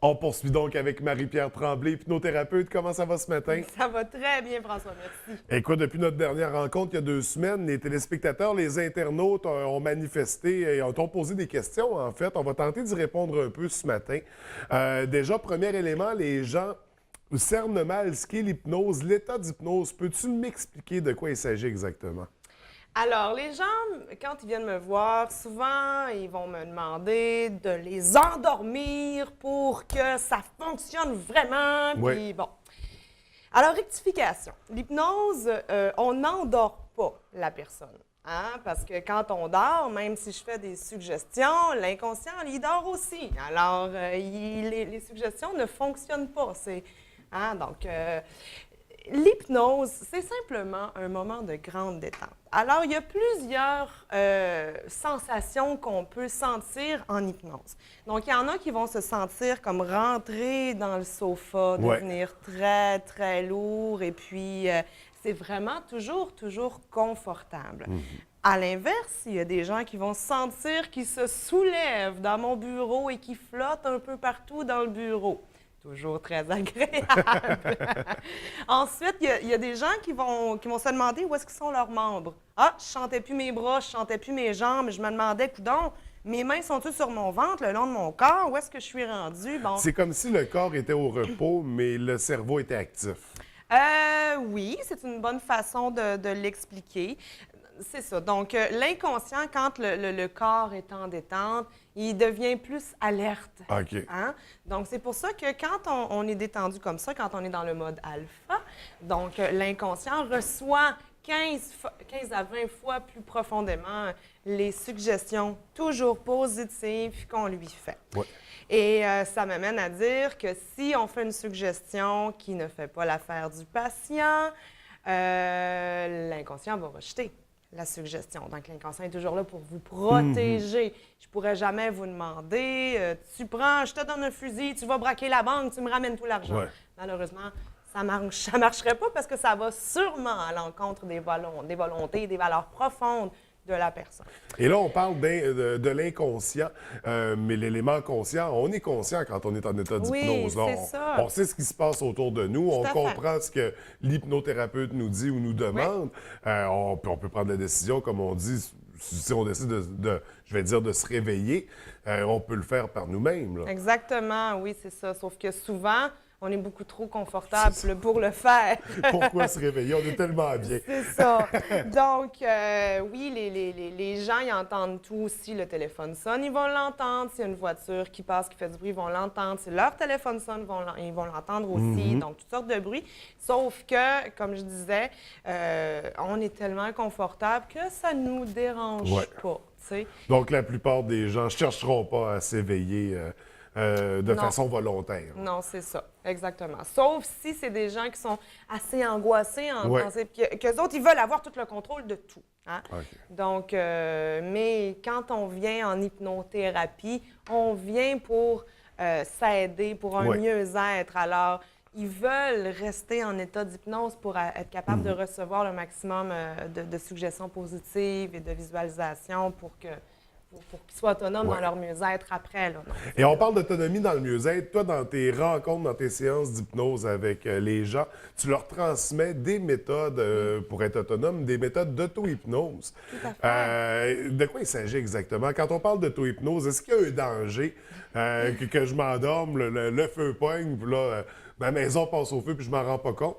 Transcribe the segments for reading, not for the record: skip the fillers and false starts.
On poursuit donc avec Marie-Pierre Tremblay, hypnothérapeute. Comment ça va ce matin? Ça va très bien, François, merci. Écoute, depuis notre dernière rencontre il y a 2 semaines, les téléspectateurs, les internautes ont manifesté et ont posé des questions, en fait. On va tenter d'y répondre un peu ce matin. Déjà, premier élément, les gens cernent mal ce qu'est l'hypnose, l'état d'hypnose. Peux-tu m'expliquer de quoi il s'agit exactement? Alors, les gens, quand ils viennent me voir, souvent, ils vont me demander de les endormir pour que ça fonctionne vraiment. Oui. Puis bon. Alors, rectification. L'hypnose, on n'endort pas la personne. Hein? Parce que quand on dort, même si je fais des suggestions, l'inconscient, il dort aussi. Alors, les suggestions ne fonctionnent pas. Donc, l'hypnose, c'est simplement un moment de grande détente. Alors, il y a plusieurs sensations qu'on peut sentir en hypnose. Donc, il y en a qui vont se sentir comme rentrer dans le sofa, devenir très, très lourd, et puis c'est vraiment toujours confortable. À l'inverse, il y a des gens qui vont sentir qu'ils se soulèvent dans mon bureau et qui flottent un peu partout dans le bureau. Toujours très agréable. Ensuite, il y a des gens qui vont se demander où est-ce qu'ils sont leurs membres. Ah, je sentais plus mes bras, je sentais plus mes jambes, je me demandais, coudonc, mes mains sont-elles sur mon ventre, le long de mon corps, où est-ce que je suis rendue? Bon. C'est comme si le corps était au repos, mais le cerveau était actif. Oui, c'est une bonne façon de l'expliquer. C'est ça. Donc, l'inconscient, quand le corps est en détente, il devient plus alerte. OK. Hein? Donc, c'est pour ça que quand on est détendu comme ça, quand on est dans le mode alpha, donc l'inconscient reçoit 15 à 20 fois plus profondément les suggestions toujours positives qu'on lui fait. Ouais. Et ça m'amène à dire que si on fait une suggestion qui ne fait pas l'affaire du patient, l'inconscient va rejeter la suggestion. Donc, l'inconscient est toujours là pour vous protéger. Je ne pourrais jamais vous demander, tu prends, je te donne un fusil, tu vas braquer la banque, tu me ramènes tout l'argent. Ouais. Malheureusement, ça ne marcherait pas parce que ça va sûrement à l'encontre des volontés, des valeurs profondes de la personne. Et là, on parle de l'inconscient, mais l'élément conscient, on est conscient quand on est en état d'hypnose. Oui, c'est ça. On sait ce qui se passe autour de nous, on à fait. comprend ce que l'hypnothérapeute nous dit ou nous demande. On peut prendre la décision, comme on dit, si on décide de se réveiller, on peut le faire par nous-mêmes. Là. Exactement, oui, c'est ça. Sauf que souvent, on est beaucoup trop confortable pour le faire. Pourquoi se réveiller? On est tellement bien. C'est ça. Donc, oui, les gens, ils entendent tout. Si le téléphone sonne, ils vont l'entendre. S'il y a une voiture qui passe, qui fait du bruit, ils vont l'entendre. Si leur téléphone sonne, ils vont l'entendre aussi. Donc, toutes sortes de bruits. Sauf que, comme je disais, on est tellement confortable que ça ne nous dérange pas. T'sais. Donc, la plupart des gens ne chercheront pas à s'éveiller de façon volontaire. Non, c'est ça, exactement. Sauf si c'est des gens qui sont assez angoissés en pensée, qu'eux autres, ils veulent avoir tout le contrôle de tout. Hein? Okay. Donc, mais quand on vient en hypnothérapie, on vient pour s'aider, pour un mieux-être. Alors, ils veulent rester en état d'hypnose pour être capables de recevoir le maximum de suggestions positives et de visualisation pour qu'ils soient autonomes dans leur mieux-être après. Là. Et on parle d'autonomie dans le mieux-être. Toi, dans tes rencontres, dans tes séances d'hypnose avec les gens, tu leur transmets des méthodes pour être autonome, des méthodes d'auto-hypnose. Tout à fait. De quoi il s'agit exactement? Quand on parle d'auto-hypnose, est-ce qu'il y a un danger que je m'endorme, le feu pogne, puis là, ma maison passe au feu, puis je m'en rends pas compte?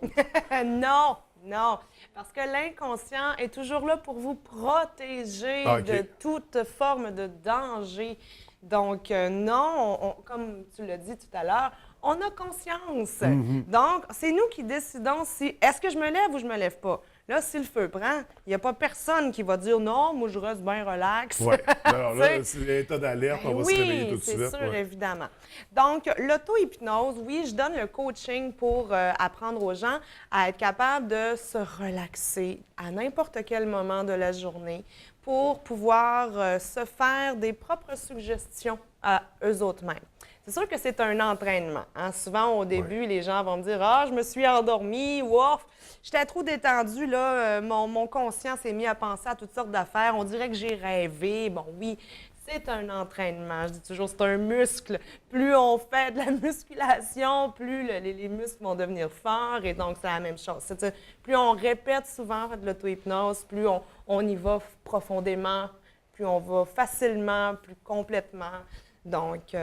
Non, parce que l'inconscient est toujours là pour vous protéger de toute forme de danger. Donc, non, comme tu l'as dit tout à l'heure, on a conscience. Donc, c'est nous qui décidons si est-ce que je me lève ou je me lève pas. Là, si le feu prend, il n'y a pas personne qui va dire non, moi, je reste bien relax. Oui. Alors là, c'est l'état d'alerte, on va se réveiller tout de suite. Oui, c'est sûr, évidemment. Donc, l'auto-hypnose, oui, je donne le coaching pour apprendre aux gens à être capables de se relaxer à n'importe quel moment de la journée pour pouvoir se faire des propres suggestions à eux autres mêmes. C'est sûr que c'est un entraînement. Hein? Souvent, au début, les gens vont me dire « Ah, je me suis endormie, ouf, j'étais trop détendue, là, mon conscient s'est mis à penser à toutes sortes d'affaires, on dirait que j'ai rêvé. » Bon, oui, c'est un entraînement. Je dis toujours, c'est un muscle. Plus on fait de la musculation, plus les muscles vont devenir forts. Et donc, c'est la même chose. Plus on répète souvent de l'auto-hypnose, plus on y va profondément, plus on va facilement, plus complètement. Donc,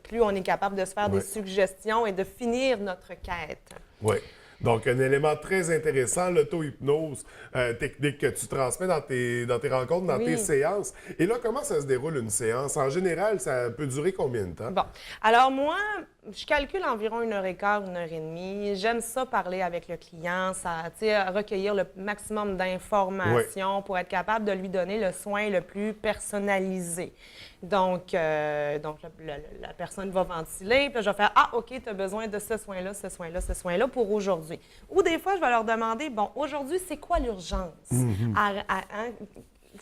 plus on est capable de se faire des suggestions et de finir notre quête. Oui. Donc, un élément très intéressant, l'auto-hypnose, technique que tu transmets dans tes rencontres, dans tes séances. Et là, comment ça se déroule une séance? En général, ça peut durer combien de temps? Bon. Alors, moi, je calcule environ 1h15, 1h30. J'aime ça parler avec le client, recueillir le maximum d'informations pour être capable de lui donner le soin le plus personnalisé. Donc la personne va ventiler, puis je vais faire « Ah, OK, tu as besoin de ce soin-là, ce soin-là, ce soin-là pour aujourd'hui. » Ou des fois, je vais leur demander « Bon, aujourd'hui, c'est quoi l'urgence?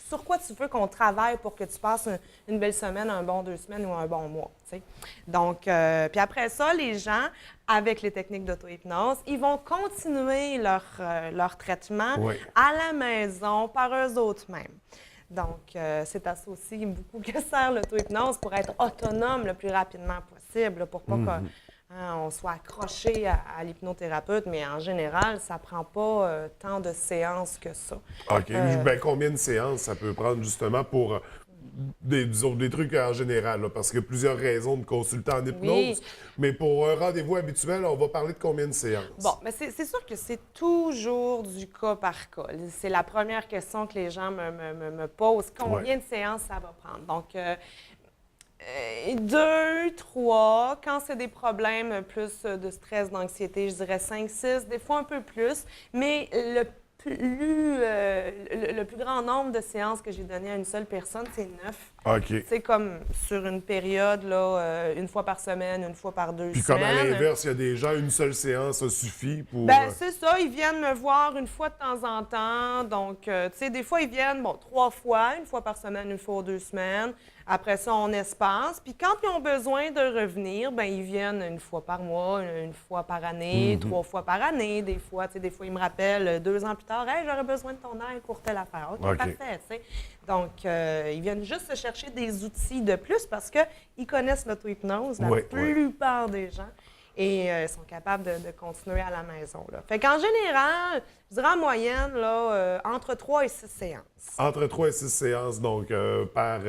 Sur quoi tu veux qu'on travaille pour que tu passes une belle semaine, un bon 2 semaines ou un bon mois? » T'sais? Donc, puis après ça, les gens, avec les techniques d'auto-hypnose, ils vont continuer leur traitement à la maison par eux autres mêmes. Donc, c'est à ça aussi beaucoup que sert l'auto-hypnose pour être autonome le plus rapidement possible, pour pas qu'on soit accroché à l'hypnothérapeute, mais en général, ça prend pas tant de séances que ça. OK. Ben, combien de séances ça peut prendre justement pour des trucs en général, là, parce qu'il y a plusieurs raisons de consulter en hypnose, mais pour un rendez-vous habituel, on va parler de combien de séances? Bon, mais c'est sûr que c'est toujours du cas par cas. C'est la première question que les gens me posent. Combien de séances ça va prendre? Donc, 2, 3. Quand c'est des problèmes plus de stress, d'anxiété, je dirais 5, 6, des fois un peu plus. Mais le plus grand nombre de séances que j'ai données à une seule personne, c'est 9. OK. C'est comme sur une période, là, une fois par semaine, une fois par 2 Puis semaines. comme à l'inverse, il y a des gens, une seule séance, ça suffit pour... Bien, c'est ça. Ils viennent me voir une fois de temps en temps. Donc, tu sais, des fois, ils viennent, 3 fois, une fois par semaine, une fois aux 2 semaines. Après ça, on espace. Puis quand ils ont besoin de revenir, bien, ils viennent une fois par mois, une fois par année, 3 fois par année. Des fois, ils me rappellent 2 ans plus tard, « Hey, j'aurais besoin de ton aide pour telle affaire. » OK, parfait, tu sais. Donc, ils viennent juste se chercher des outils de plus parce qu'ils connaissent l'auto-hypnose, la plupart des gens, et sont capables de continuer à la maison. Là. Fait qu'en général, je dirais en moyenne, là, entre 3 et 6 séances. Entre 3 et 6 séances, donc, par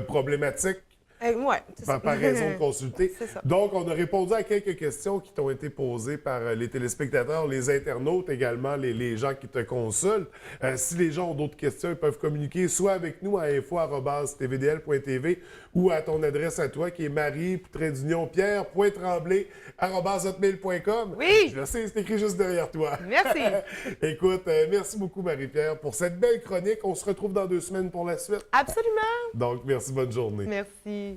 problématique. Oui, c'est ça. Par raison de consulter. C'est ça. Donc, on a répondu à quelques questions qui t'ont été posées par les téléspectateurs, les internautes, également les gens qui te consultent. Si les gens ont d'autres questions, ils peuvent communiquer soit avec nous à info@tvdl.tv ou à ton adresse à toi qui est marie.pierre.tremblay@hotmail.com. Oui! Je le sais, c'est écrit juste derrière toi. Merci. Écoute, merci beaucoup Marie-Pierre pour cette belle chronique. On se retrouve dans 2 semaines pour la suite. Absolument. Donc, merci, bonne journée. Merci.